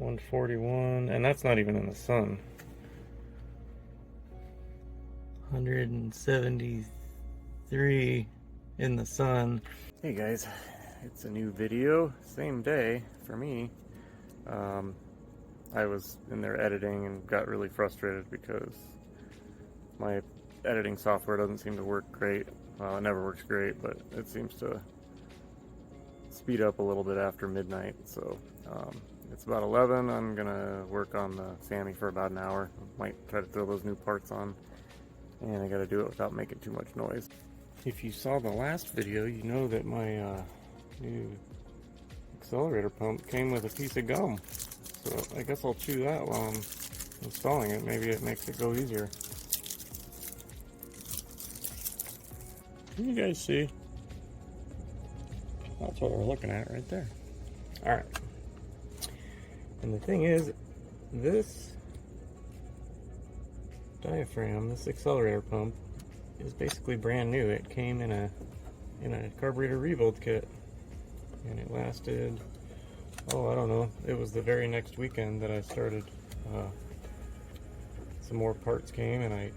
141, and that's not even in the sun. 173 in the sun. Hey guys, it's a new video, same day for me. I was in there editing and got really frustrated because my editing software doesn't seem to work great. Well, it never works great, but it seems to speed up a little bit after midnight. So it's about 11. I'm gonna work on the Sammy for about an hour. Might try to throw those new parts on, and I gotta do it without making too much noise. If you saw the last video, you know that my new accelerator pump came with a piece of gum. So I guess I'll chew that while I'm installing it. Maybe it makes it go easier. Can you guys see? That's what we're looking at right there. Alright. And the thing is, this diaphragm, this accelerator pump, is basically brand new. It came in a carburetor rebuild kit. And it lasted, oh, I don't know. It was the very next weekend that I started. Some more parts came and I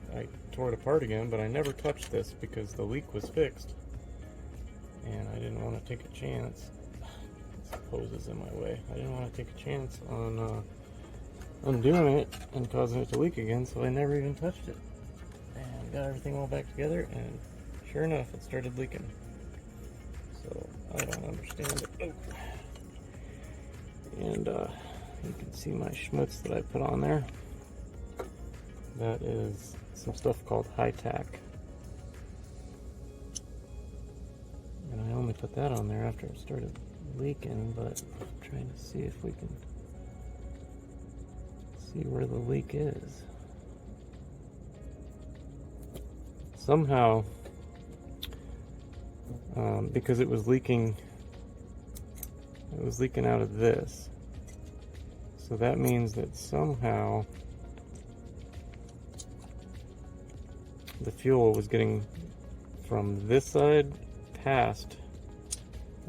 tore it apart again, but I never touched this because the leak was fixed. And I didn't want to take a chance. This hose is in my way. I didn't want to take a chance on undoing it and causing it to leak again, so I never even touched it. And got everything all back together, and sure enough, it started leaking. So I don't understand it. Oh. And you can see my schmutz that I put on there. That is some stuff called high tack. And I only put that on there after it started leaking, but I'm trying to see if we can see where the leak is. Somehow, because it was leaking out of this. So that means that somehow the fuel was getting from this side past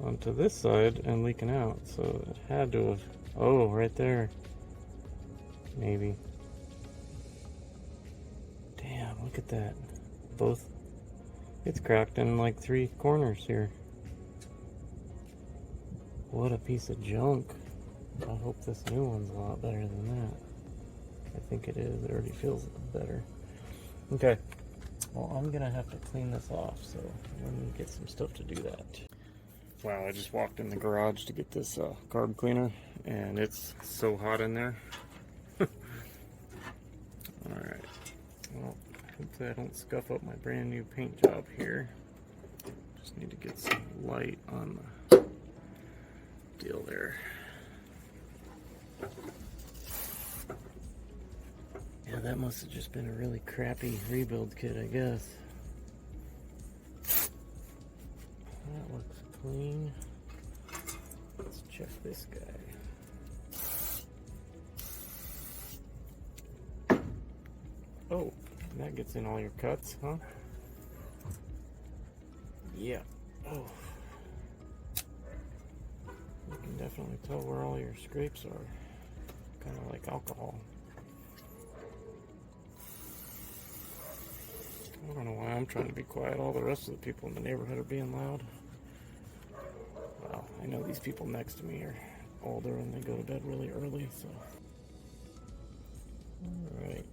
onto this side and leaking out. So it had to have, oh, right there. Maybe. Damn, look at that. Both, it's cracked in like 3 corners here. What a piece of junk. I hope this new one's a lot better than that. I think it is. It already feels better. Okay. Well, I'm gonna have to clean this off, so let me get some stuff to do that. Wow, I just walked in the garage to get this carb cleaner, and it's so hot in there. Alright. Well, hopefully I don't scuff up my brand new paint job here. Just need to get some light on the deal there. Yeah, that must have just been a really crappy rebuild kit, I guess. That looks clean. Let's check this guy. Oh, that gets in all your cuts, huh? Yeah. Oh. You can definitely tell where all your scrapes are. Kind of like alcohol. I don't know why I'm trying to be quiet. All the rest of the people in the neighborhood are being loud. Well, I know these people next to me are older and they go to bed really early, so. Alright.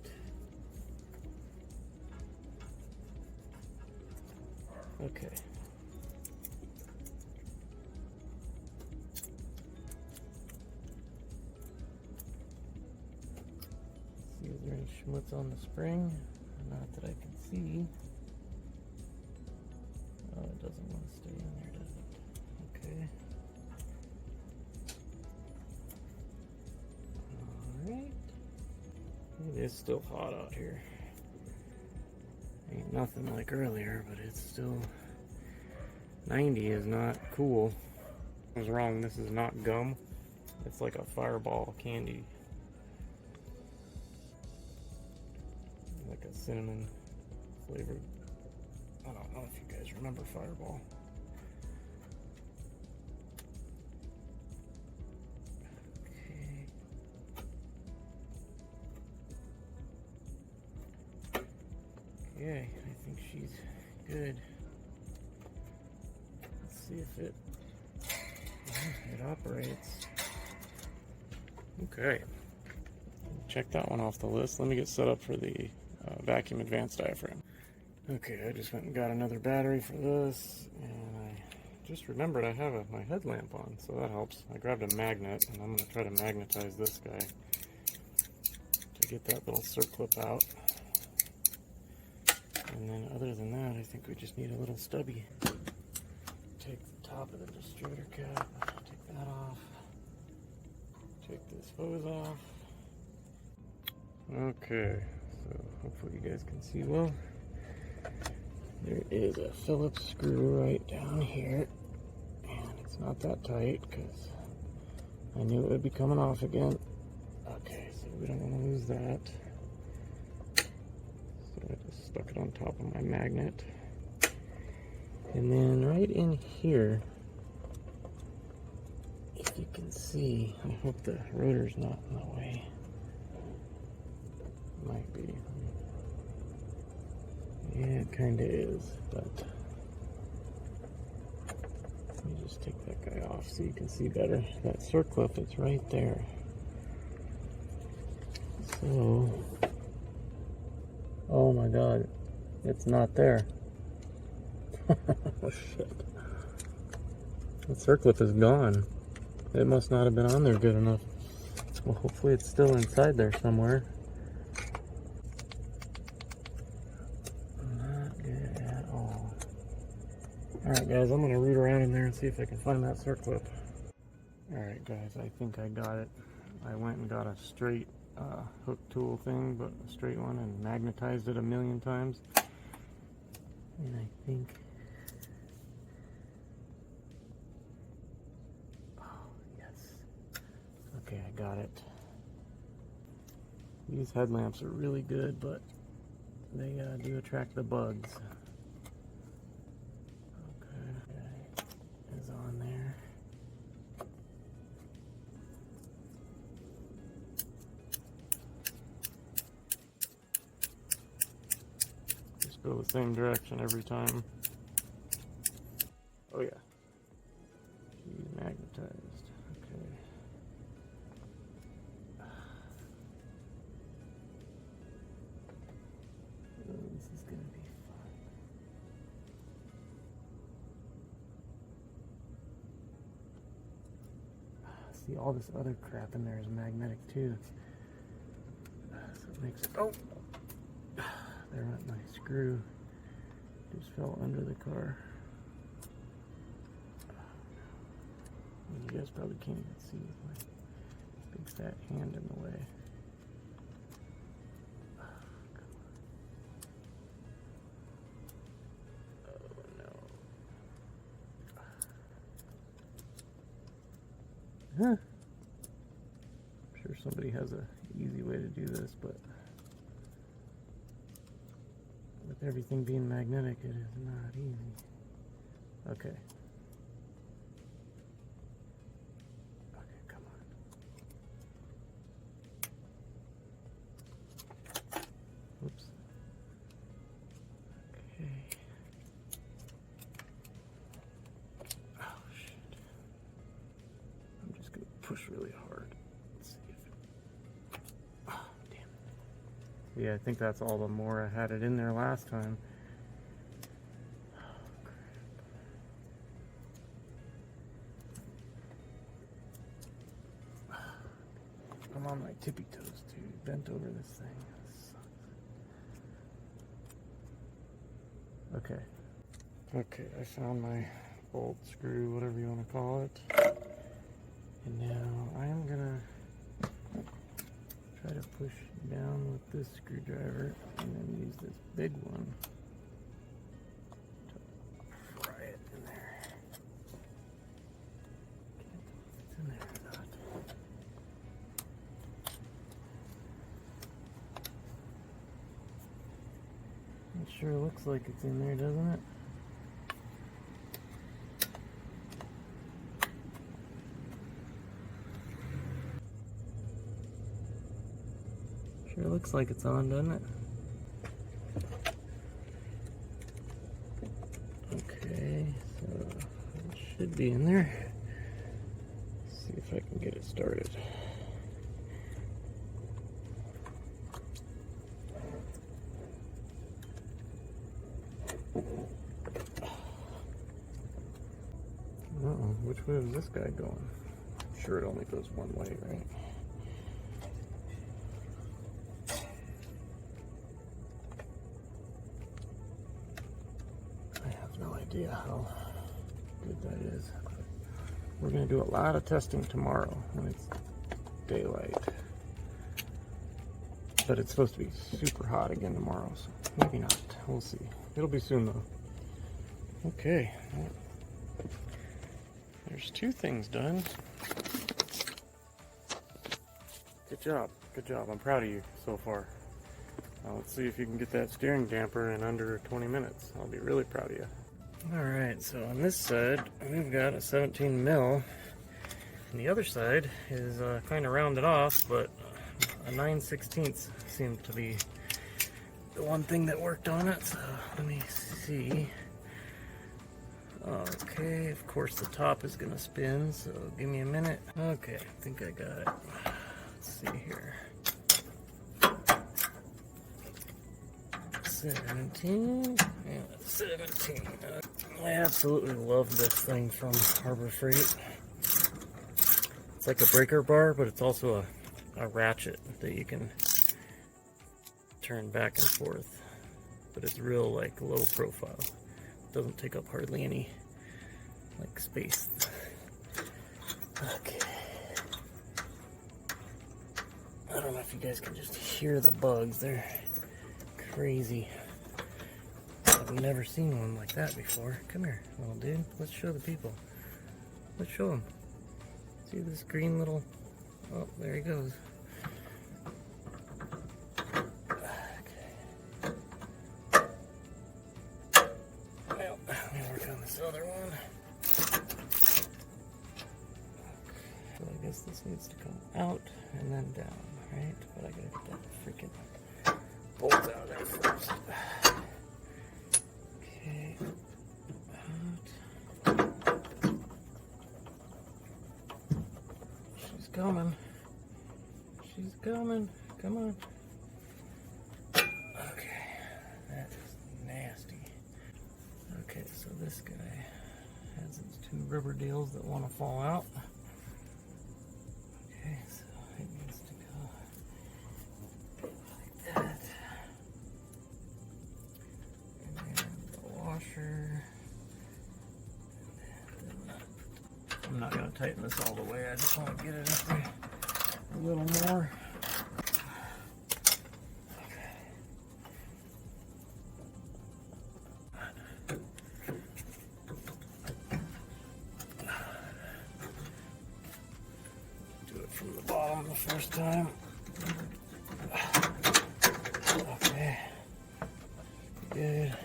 Okay. See, is there any schmutz on the spring? Not that I can see. Oh, it doesn't want to stay in there, does it? Okay. Alright. It is still hot out here. Ain't nothing like earlier, but it's still... 90 is not cool. I was wrong, this is not gum. It's like a Fireball candy. Like a cinnamon flavored. I don't know if you guys remember Fireball. Okay. Okay, I think she's good. Let's see if it operates. Okay, check that one off the list. Let me get set up for the Vacuum Advance Diaphragm. Okay, I just went and got another battery for this, and I just remembered I have my headlamp on, so that helps. I grabbed a magnet, and I'm going to try to magnetize this guy to get that little circlip out. And then other than that, I think we just need a little stubby. Take the top of the distributor cap, take that off, take this hose off. Okay, so hopefully you guys can see well. There is a Phillips screw right down here, and it's not that tight because I knew it would be coming off again. Okay, so we don't want to lose that. So I just stuck it on top of my magnet. And then right in here, if you can see, I hope the rotor's not in the way. Might be. Yeah, it kind of is, but let me just take that guy off so you can see better. That circlip is right there. So, oh my god, it's not there. Oh shit. The circlip is gone. It must not have been on there good enough. Well, hopefully it's still inside there somewhere. Alright guys, I'm going to root around in there and see if I can find that circlip. Alright guys, I think I got it. I went and got a straight hook tool thing, but a straight one, and magnetized it 1,000,000 times. And I think... oh, yes. Okay, I got it. These headlamps are really good, but they do attract the bugs. Is on there. Just go the same direction every time. Oh yeah. She's magnetized. Okay. Oh, this is gonna be fun. See, all this other crap in there is magnetic too. So it makes it, oh! There went my screw. Just fell under the car. You guys probably can't even see with my big fat hand in the way. Huh. I'm sure somebody has an easy way to do this, but with everything being magnetic, it is not easy. Okay. Okay, come on. Oops. Okay. Oh, shit. I'm just going to push really hard. Let's see if it... oh, damn it. Yeah, I think that's all the more I had it in there last time. Oh, crap. I'm on my tippy toes, too. Bent over this thing. This sucks. Okay. Okay, I found my bolt, screw, whatever you want to call it. And now I am gonna try to push down with this screwdriver and then use this big one to pry it in there. Can't tell if it's in there or not. It sure looks like it's in there, doesn't it? Sure looks like it's on, doesn't it? be in there. Let's see if I can get it started. Uh-oh, which way is this guy going? I'm sure it only goes one way, right? I have no idea how good that is. We're going to do a lot of testing tomorrow when it's daylight. But it's supposed to be super hot again tomorrow, so maybe not. We'll see. It'll be soon though. Okay. There's 2 things done. Good job. Good job. I'm proud of you so far. Now let's see if you can get that steering damper in under 20 minutes. I'll be really proud of you. Alright, so on this side, we've got a 17 mil. And the other side is kind of rounded off, but a 9/16 seemed to be the one thing that worked on it. So let me see. Okay, of course the top is gonna spin, so give me a minute. Okay, I think I got it. Let's see here. 17. Yeah, 17. I absolutely love this thing from Harbor Freight. It's like a breaker bar, but it's also a ratchet that you can turn back and forth. But it's real like low profile. Doesn't take up hardly any like space. Okay. I don't know if you guys can just hear the bugs. They're crazy. I've never seen one like that before. Come here, little dude. Let's show the people. Let's show them. See this green little... Oh, there he goes. Well, let me work on this other one. So I guess this needs to come out and then down, right? But I gotta get that freaking bolt out of there first. Okay. Out. She's coming. She's coming. Come on. Okay. That is nasty. Okay, so this guy has his 2 rubber deals that want to fall out. Okay, so it needs to go like that. And then the washer. I'm not going to tighten this all the way, I just want to get it up there a little more. Do it from the bottom the first time. Okay. Good.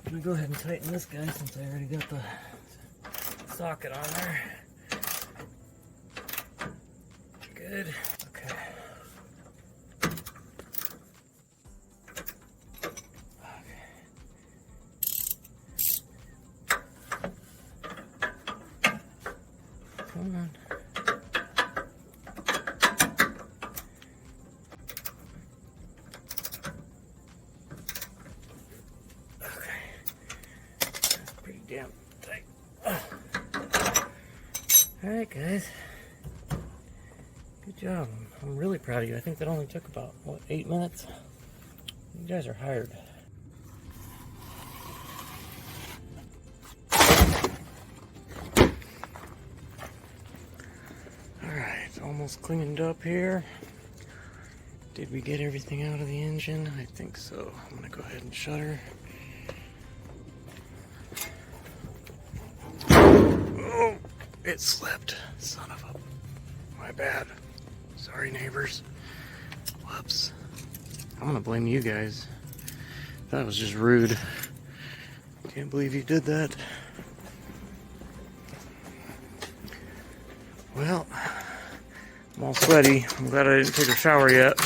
I'm gonna go ahead and tighten this guy since I already got the socket on there. Good. Okay. Come on. Damn tight. Alright guys, good job. I'm really proud of you. I think that only took about, what, 8 minutes? You guys are hired. Alright, almost cleaned up here. Did we get everything out of the engine? I think so. I'm gonna go ahead and shut her. It slipped. Son of a... My bad. Sorry, neighbors. Whoops. I'm gonna blame you guys. That was just rude. Can't believe you did that. Well, I'm all sweaty. I'm glad I didn't take a shower yet.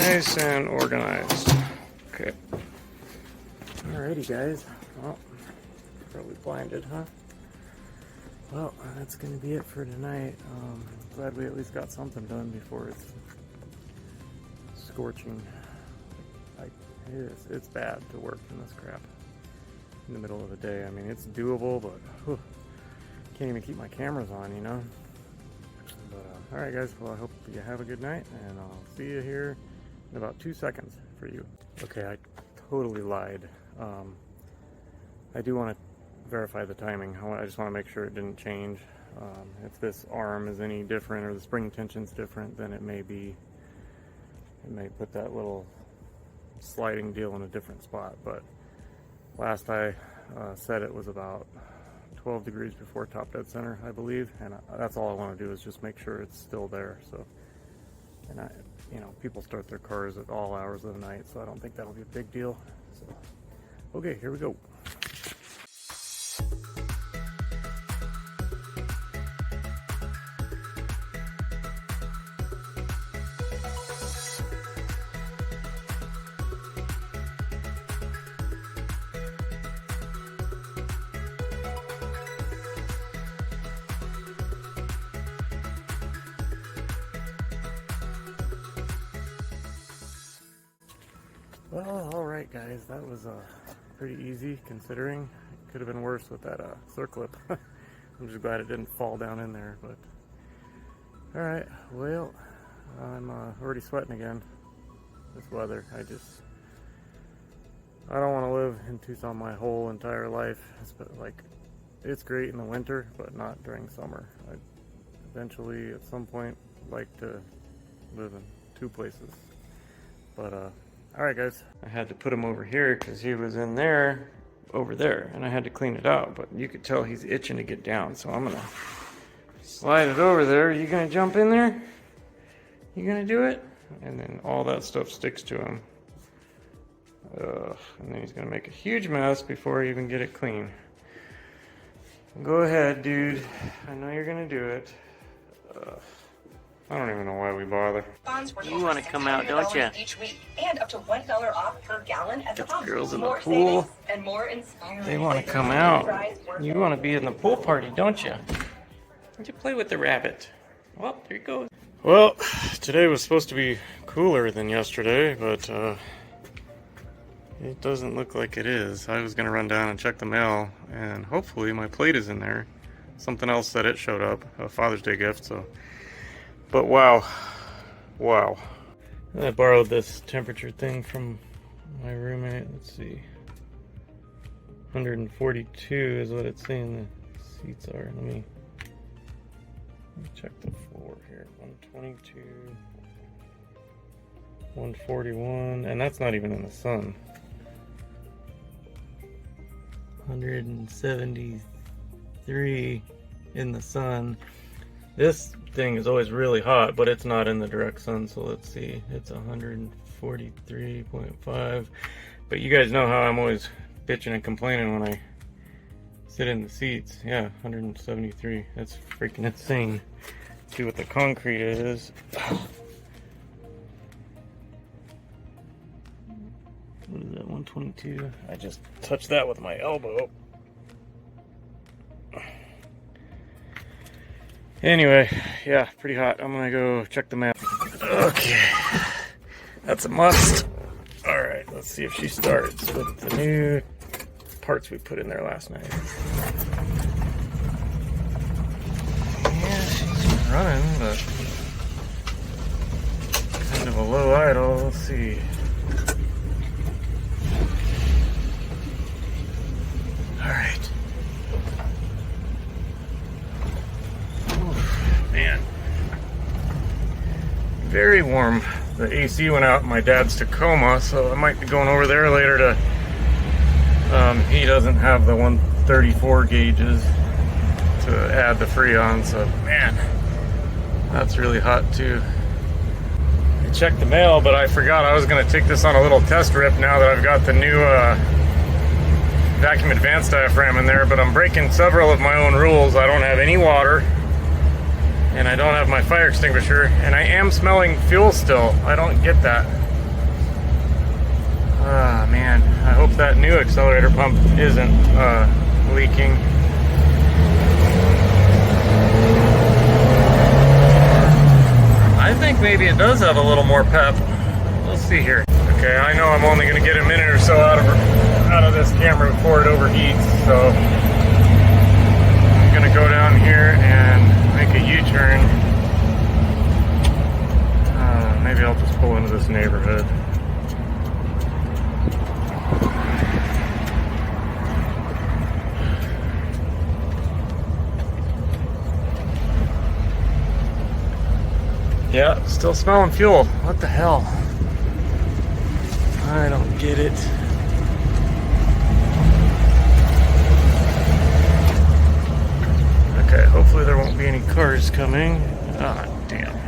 Nice and organized. Okay. Alrighty, guys. Well, probably blinded, huh? Well, that's going to be it for tonight. Glad we at least got something done before it's scorching. It's bad to work in this crap in the middle of the day. I mean, it's doable, but whew, can't even keep my cameras on, you know? But, alright guys, well I hope you have a good night, and I'll see you here in about 2 seconds for you. Okay, I totally lied. I do want to verify the timing. I just want to make sure it didn't change. If this arm is any different or the spring tension's different, then it may put that little sliding deal in a different spot. But last I said it was about 12 degrees before top dead center, I believe, and that's all I want to do is just make sure it's still there. So, and you know, people start their cars at all hours of the night, so I don't think that'll be a big deal. So, okay, here we go. Well, alright guys, that was pretty easy considering. It could have been worse with that circlip. I'm just glad it didn't fall down in there, but alright, well, I'm already sweating again. This weather, I don't want to live in Tucson my whole entire life. It's great in the winter, but not during summer. I'd eventually, at some point, like to live in two places. But alright guys, I had to put him over here because he was in there, over there, and I had to clean it out, but you could tell he's itching to get down, so I'm gonna slide it over there. You gonna jump in there? You gonna do it? And then all that stuff sticks to him. And then he's gonna make a huge mess before I even get it clean. Go ahead, dude. I know you're gonna do it. I don't even know why we bother. You want to come out, don't you? Each week, and up to $1 off per gallon at the pump. Girls in the pool. And more inspiring. They want to come out. You want to be in the pool party, don't you? Why'd you play with the rabbit? Well, there he goes. Well, today was supposed to be cooler than yesterday, but it doesn't look like it is. I was going to run down and check the mail, and hopefully my plate is in there. Something else said it showed up, a Father's Day gift, so. But wow. I borrowed this temperature thing from my roommate. Let's see. 142 is what it's saying the seats are. Let me check the floor here. 122, 141, and that's not even in the sun. 173 in the sun. This thing is always really hot, but it's not in the direct sun, so let's see. It's 143.5. But you guys know how I'm always bitching and complaining when I sit in the seats. Yeah, 173. That's freaking insane. Let's see what the concrete is. What is that, 122? I just touched that with my elbow. Anyway, yeah, pretty hot. I'm gonna go check the mail. Okay, that's a must. Alright, let's see if she starts with the new parts we put in there last night. Yeah, she's running, but kind of a low idle. Let's see. Alright. Man, very warm. The AC went out in my dad's Tacoma, so I might be going over there later to, he doesn't have the 134 gauges to add the Freon, so man, that's really hot too. I checked the mail, but I forgot I was going to take this on a little test rip now that I've got the new Vacuum Advance Diaphragm in there, but I'm breaking several of my own rules. I don't have any water. And I don't have my fire extinguisher, and I am smelling fuel still. I don't get that. Ah, man, I hope that new accelerator pump isn't leaking. I think maybe it does have a little more pep. We'll see here. Okay, I know I'm only going to get a minute or so out of this camera before it overheats, so I'm going to go down here and make a U-turn. Maybe I'll just pull into this neighborhood. Yeah, still smelling fuel. What the hell? I don't get it. Okay, hopefully there won't be any cars coming. Ah, damn.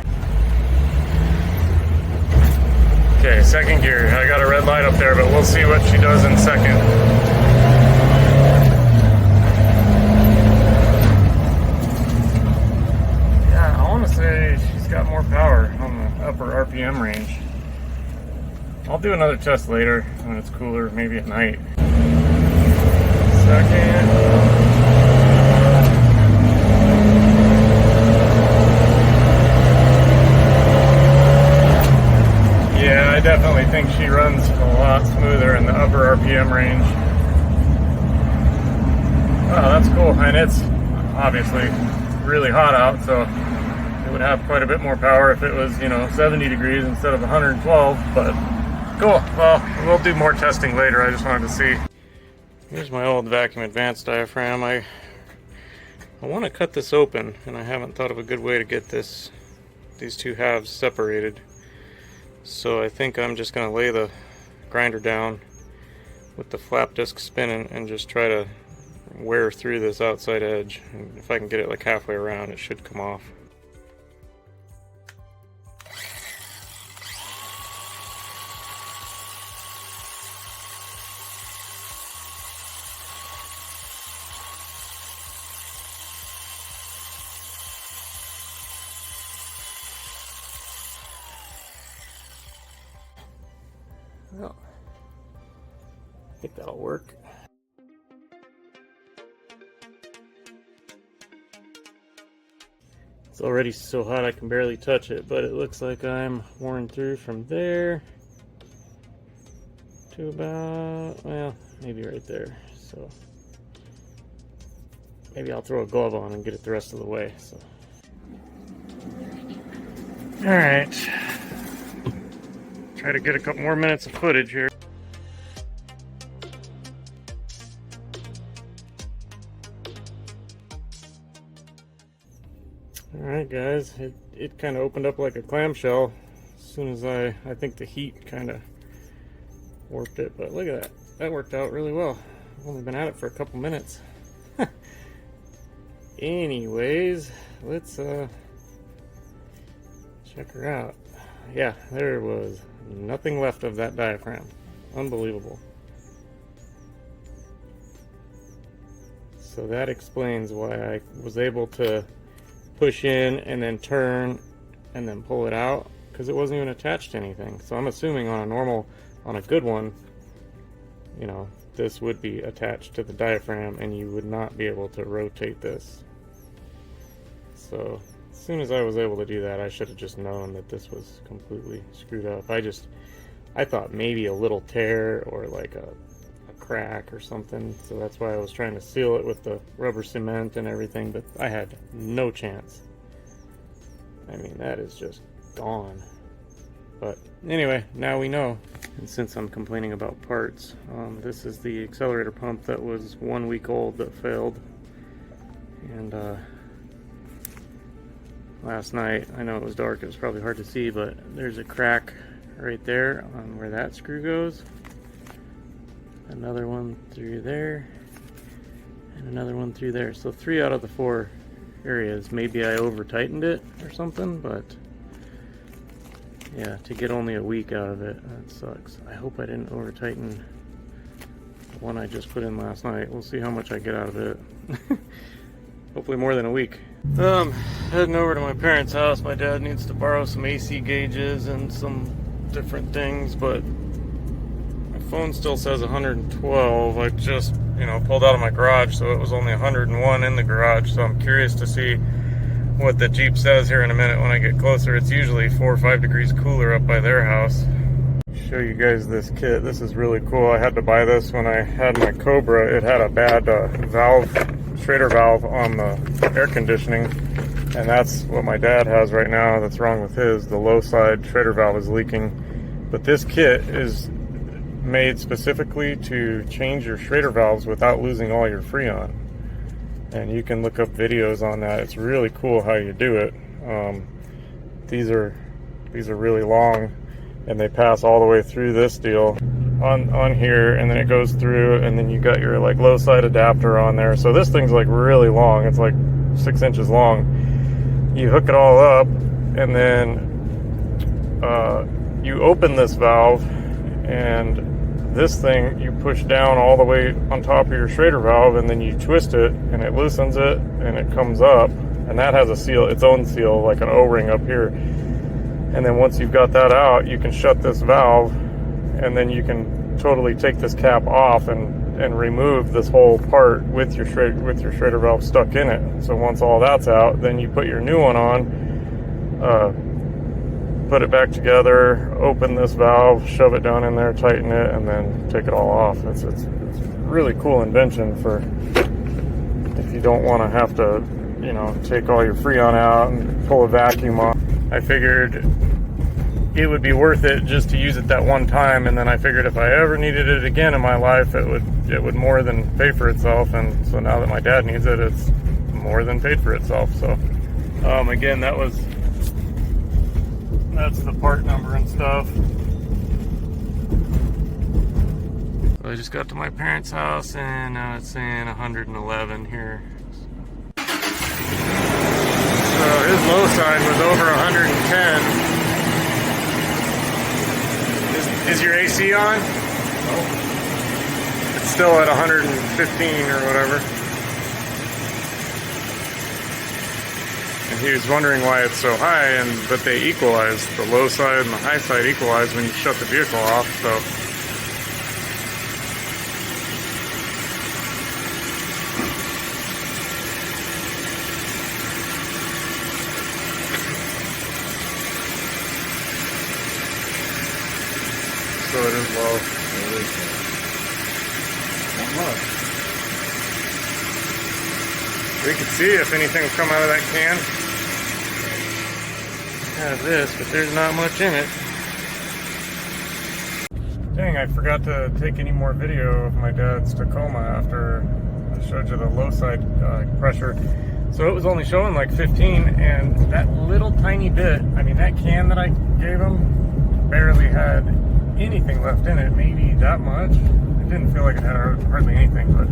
Okay, second gear. I got a red light up there, but we'll see what she does in second. Yeah, I want to say she's got more power on the upper RPM range. I'll do another test later when it's cooler, maybe at night. Second. Yeah, I definitely think she runs a lot smoother in the upper RPM range. Oh, that's cool. And it's obviously really hot out, so it would have quite a bit more power if it was, 70 degrees instead of 112, but cool. Well, we'll do more testing later. I just wanted to see. Here's my old Vacuum Advance Diaphragm. I want to cut this open, and I haven't thought of a good way to get these two halves separated. So I think I'm just going to lay the grinder down with the flap disc spinning and just try to wear through this outside edge. And if I can get it like halfway around, it should come off. Well, I think that'll work. It's already so hot I can barely touch it, but it looks like I'm worn through from there to about, well, maybe right there. So maybe I'll throw a glove on and get it the rest of the way. So, all right. Try to get a couple more minutes of footage here. Alright guys, it kind of opened up like a clamshell as soon as I think the heat kind of warped it, but look at that. That worked out really well. I've only been at it for a couple minutes. Anyways, let's check her out. Yeah, there was nothing left of that diaphragm. Unbelievable. So that explains why I was able to push in and then turn and then pull it out, because it wasn't even attached to anything. So I'm assuming on a good one, this would be attached to the diaphragm and you would not be able to rotate this. So as soon as I was able to do that, I should have just known that this was completely screwed up. I thought maybe a little tear or like a crack or something, so that's why I was trying to seal it with the rubber cement and everything, but I had no chance. I mean, that is just gone. But anyway, now we know. And since I'm complaining about parts, this is the accelerator pump that was 1 week old that failed. And last night, I know it was dark, it was probably hard to see, but there's a crack right there on where that screw goes. Another one through there, and another one through there. So 3 out of the 4 areas. Maybe I over tightened it or something, but yeah, to get only a week out of it, that sucks. I hope I didn't over tighten the one I just put in last night. We'll see how much I get out of it. Hopefully more than a week. Heading over to my parents' house. My dad needs to borrow some AC gauges and some different things, but I phone still says 112. I just, pulled out of my garage, so it was only 101 in the garage. So I'm curious to see what the Jeep says here in a minute when I get closer. It's usually 4 or 5 degrees cooler up by their house. Show you guys this kit. This is really cool. I had to buy this when I had my Cobra. It had a bad Schrader valve on the air conditioning, and that's what my dad has right now. That's wrong with his. The low side Schrader valve is leaking. But this kit is made specifically to change your Schrader valves without losing all your Freon. And you can look up videos on that. It's really cool how you do it. These are really long, and they pass all the way through this deal on here, and then it goes through, and then you got your like low side adapter on there. So this thing's like really long. It's like 6 inches long. You hook it all up, and then you open this valve, and this thing you push down all the way on top of your Schrader valve, and then you twist it, and it loosens it, and it comes up, and that has a seal, its own seal, like an O-ring up here. And then once you've got that out, you can shut this valve, and then you can totally take this cap off and remove this whole part with your Schrader valve stuck in it. So once all that's out, then you put your new one on, put it back together, open this valve, shove it down in there, tighten it, and then take it all off. It's a really cool invention for if you don't want to have to, take all your Freon out and pull a vacuum off. I figured it would be worth it just to use it that one time, and then I figured if I ever needed it again in my life, it would more than pay for itself. And so now that my dad needs it, it's more than paid for itself. So again, that's the part number and stuff. So I just got to my parents' house, and now it's saying 111 here. So his low side was over 110. Is your AC on? No. It's still at 115 or whatever. And he was wondering why it's so high, but they equalize. The low side and the high side equalize when you shut the vehicle off. So it is low. Not much. We could see if anything will come out of that can. Have this, but there's not much in it. Dang, I forgot to take any more video of my dad's Tacoma after I showed you the low side pressure. So it was only showing like 15, and that little tiny bit, I mean, that can that I gave him barely had anything left in it, maybe that much. It didn't feel like it had hardly anything, but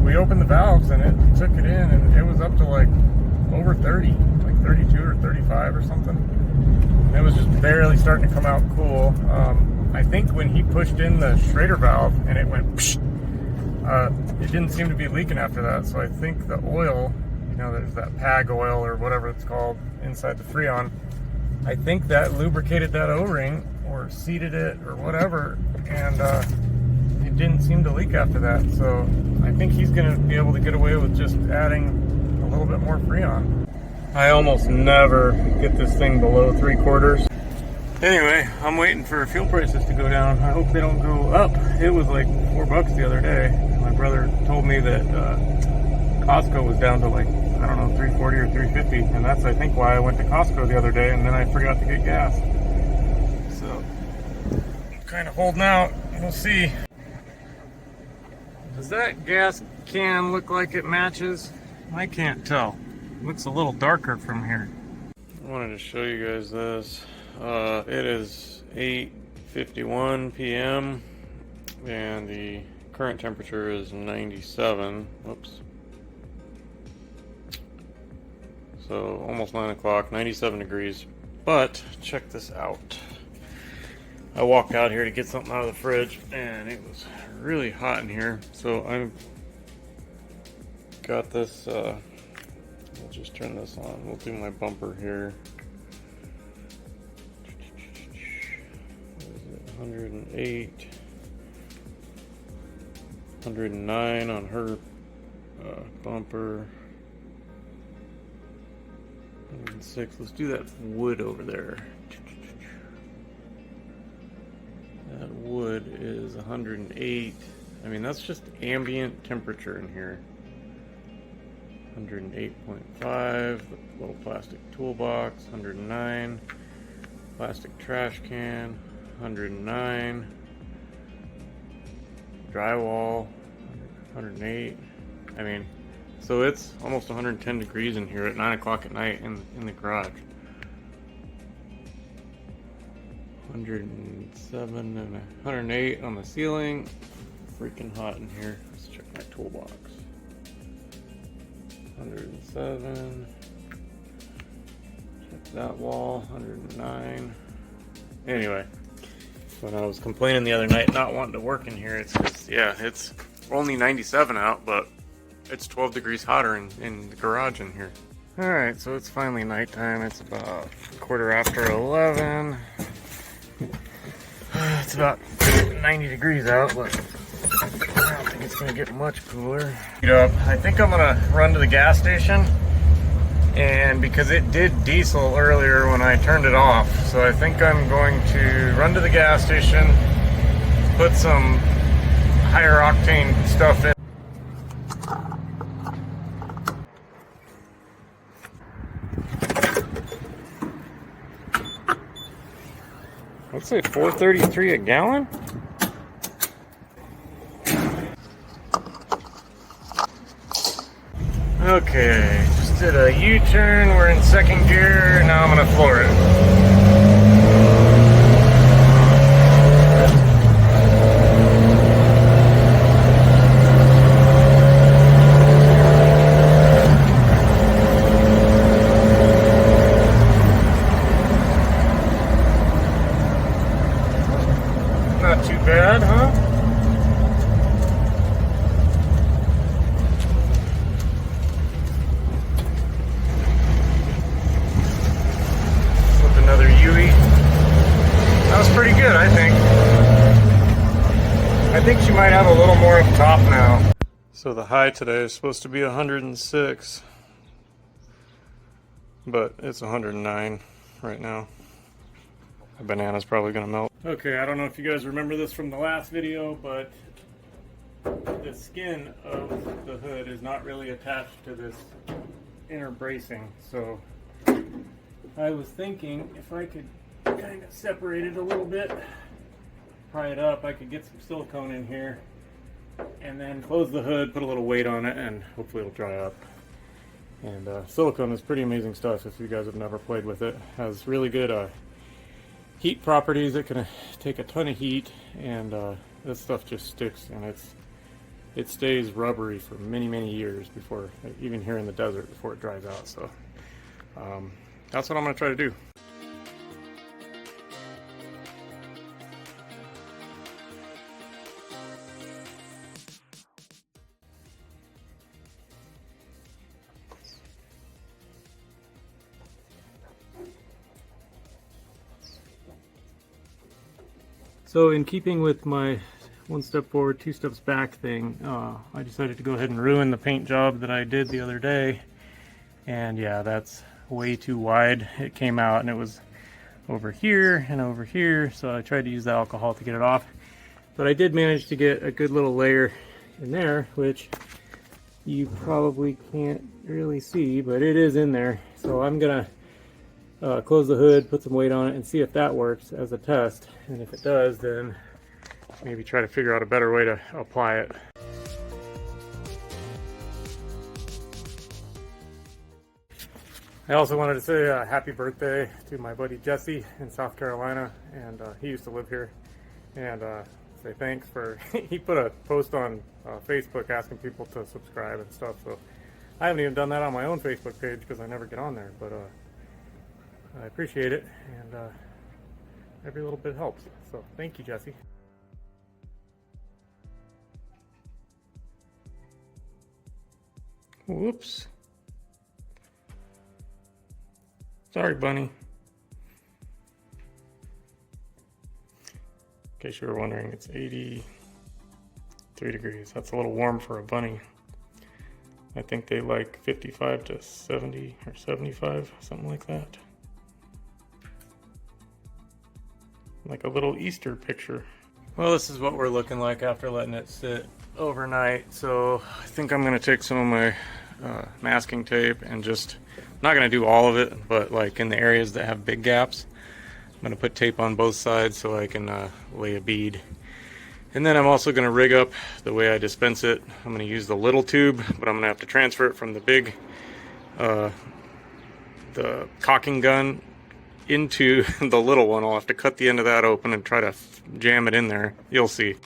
we opened the valves and it took it in, and it was up to like over 30, like 32 or 35 or something. And it was just barely starting to come out cool. I think when he pushed in the Schrader valve and it went psh, it didn't seem to be leaking after that. So I think the oil, there's that PAG oil or whatever it's called inside the Freon, I think that lubricated that O-ring or seated it or whatever, and it didn't seem to leak after that. So I think he's going to be able to get away with just adding a little bit more Freon. I almost never get this thing below 3/4. Anyway, I'm waiting for fuel prices to go down. I hope they don't go up. It was like $4 the other day. My brother told me that Costco was down to like, I don't know, 340 or 350, and that's I think why I went to Costco the other day, and then I forgot to get gas. So I'm kind of holding out. We'll see. Does that gas can look like it matches? I can't tell. It looks a little darker from here. I wanted to show you guys this. It is 8:51 p.m. and the current temperature is 97. Whoops. So almost 9 o'clock, 97 degrees. But check this out. I walked out here to get something out of the fridge, and it was really hot in here. So I've got this, I'll just turn this on. We'll do my bumper here. What is it? 108, 109 on her bumper, 106. Let's do that wood over there. That wood is 108. I mean, that's just ambient temperature in here. 108.5, little plastic toolbox, 109, plastic trash can, 109, drywall, 108. I mean, so it's almost 110 degrees in here at 9 o'clock at night in the garage. 107 and 108 on the ceiling. Freaking hot in here. Let's check my toolbox. 107. Check that wall. 109. Anyway, when I was complaining the other night not wanting to work in here, it's because, yeah, it's only 97 out, but it's 12 degrees hotter in the garage in here. Alright, so it's finally nighttime. It's about 11:15. It's about 90 degrees out, but I don't think it's gonna get much cooler. I think I'm gonna run to the gas station, and because it did diesel earlier when I turned it off, so I think I'm going to run to the gas station, put some higher octane stuff in. Let's say $4.33 a gallon. Okay, just did a U-turn. We're in second gear. Now I'm gonna floor it. Not too bad, huh? Flip another Yui. That was pretty good, I think. I think she might have a little more up top now. So the high today is supposed to be 106, but it's 109 right now. The banana's probably gonna melt. Okay, I don't know if you guys remember this from the last video, but the skin of the hood is not really attached to this inner bracing. So I was thinking if I could kind of separate it a little bit, pry it up, I could get some silicone in here and then close the hood, put a little weight on it, and hopefully it'll dry up. And silicone is pretty amazing stuff if you guys have never played with it. It has really good heat properties. It can take a ton of heat, and this stuff just sticks, and it stays rubbery for many years before, even here in the desert, before it dries out. So that's what I'm going to try to do. So in keeping with my one step forward, two steps back thing, I decided to go ahead and ruin the paint job that I did the other day. And yeah, that's way too wide. It came out and it was over here and over here, so I tried to use the alcohol to get it off. But I did manage to get a good little layer in there, which you probably can't really see, but it is in there. So I'm gonna close the hood, put some weight on it, and see if that works as a test. And if it does, then maybe try to figure out a better way to apply it. I also wanted to say happy birthday to my buddy Jesse in South Carolina, and he used to live here. And say thanks for, he put a post on Facebook asking people to subscribe and stuff, so I haven't even done that on my own Facebook page because I never get on there, but I appreciate it, and every little bit helps. So thank you, Jesse. Whoops. Sorry, bunny. case you were wondering, it's 83 degrees. That's a little warm for a bunny. I think they like 55 to 70 or 75, something like that. Like a little Easter picture. Well, this is what we're looking like after letting it sit overnight. So I think I'm gonna take some of my masking tape and just, I'm not gonna do all of it, but like in the areas that have big gaps, I'm gonna put tape on both sides so I can lay a bead. And then I'm also going to rig up the way I dispense it. I'm going to use the little tube, but I'm going to have to transfer it from the big, the caulking gun into the little one. I'll have to cut the end of that open and try to jam it in there. You'll see.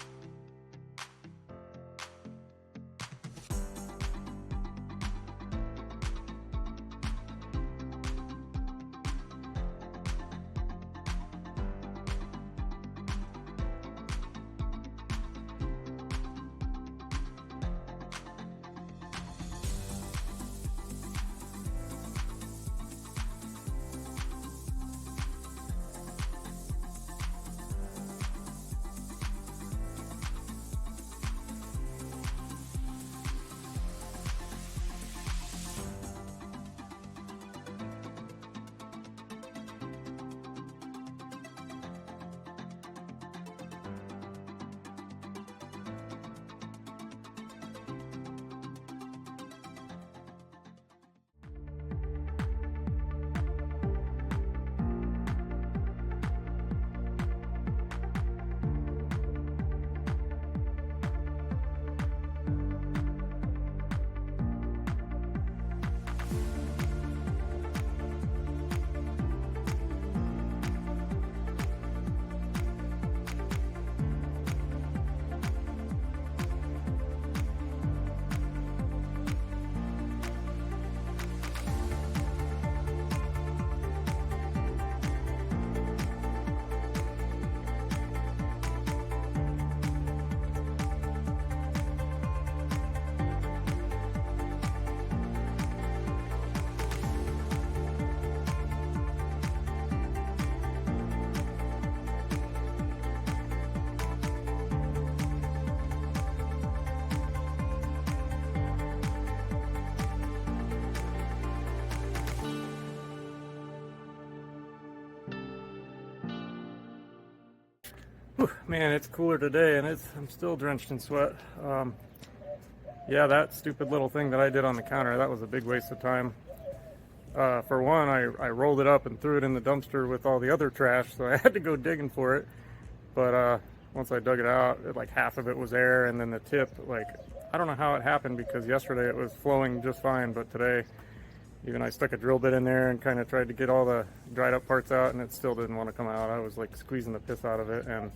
Whew, man, it's cooler today and I'm still drenched in sweat. Yeah, that stupid little thing that I did on the counter, that was a big waste of time. For one, I rolled it up and threw it in the dumpster with all the other trash, so I had to go digging for it. But once I dug it out, like half of it was air, and then the tip, like, I don't know how it happened because yesterday it was flowing just fine, but today, even I stuck a drill bit in there and kind of tried to get all the dried up parts out, and it still didn't want to come out. I was like squeezing the piss out of it and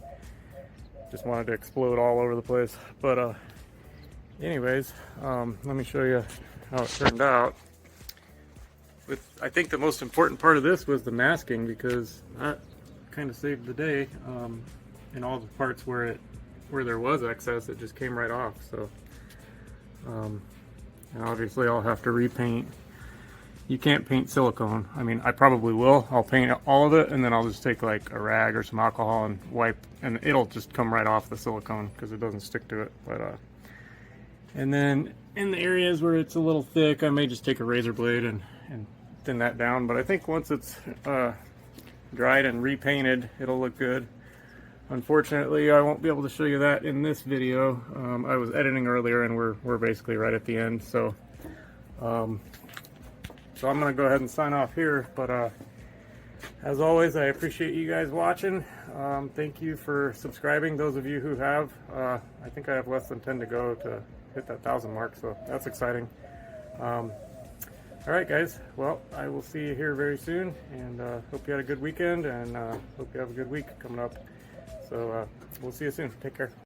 just wanted to explode all over the place. But anyways, let me show you how it turned out. I think the most important part of this was the masking, because that kind of saved the day. In all the parts where there was excess, it just came right off. So and obviously I'll have to repaint. You can't paint silicone. I mean, I probably will. I'll paint all of it, and then I'll just take like a rag or some alcohol and wipe, and it'll just come right off the silicone because it doesn't stick to it. But and then in the areas where it's a little thick, I may just take a razor blade and thin that down. But I think once it's dried and repainted, it'll look good. Unfortunately, I won't be able to show you that in this video. I was editing earlier, and we're basically right at the end. So so I'm going to go ahead and sign off here, but as always, I appreciate you guys watching. Thank you for subscribing, those of you who have. I think I have less than 10 to go to hit that 1,000 mark, so that's exciting. Alright guys, well, I will see you here very soon, and hope you had a good weekend, and hope you have a good week coming up. So we'll see you soon. Take care.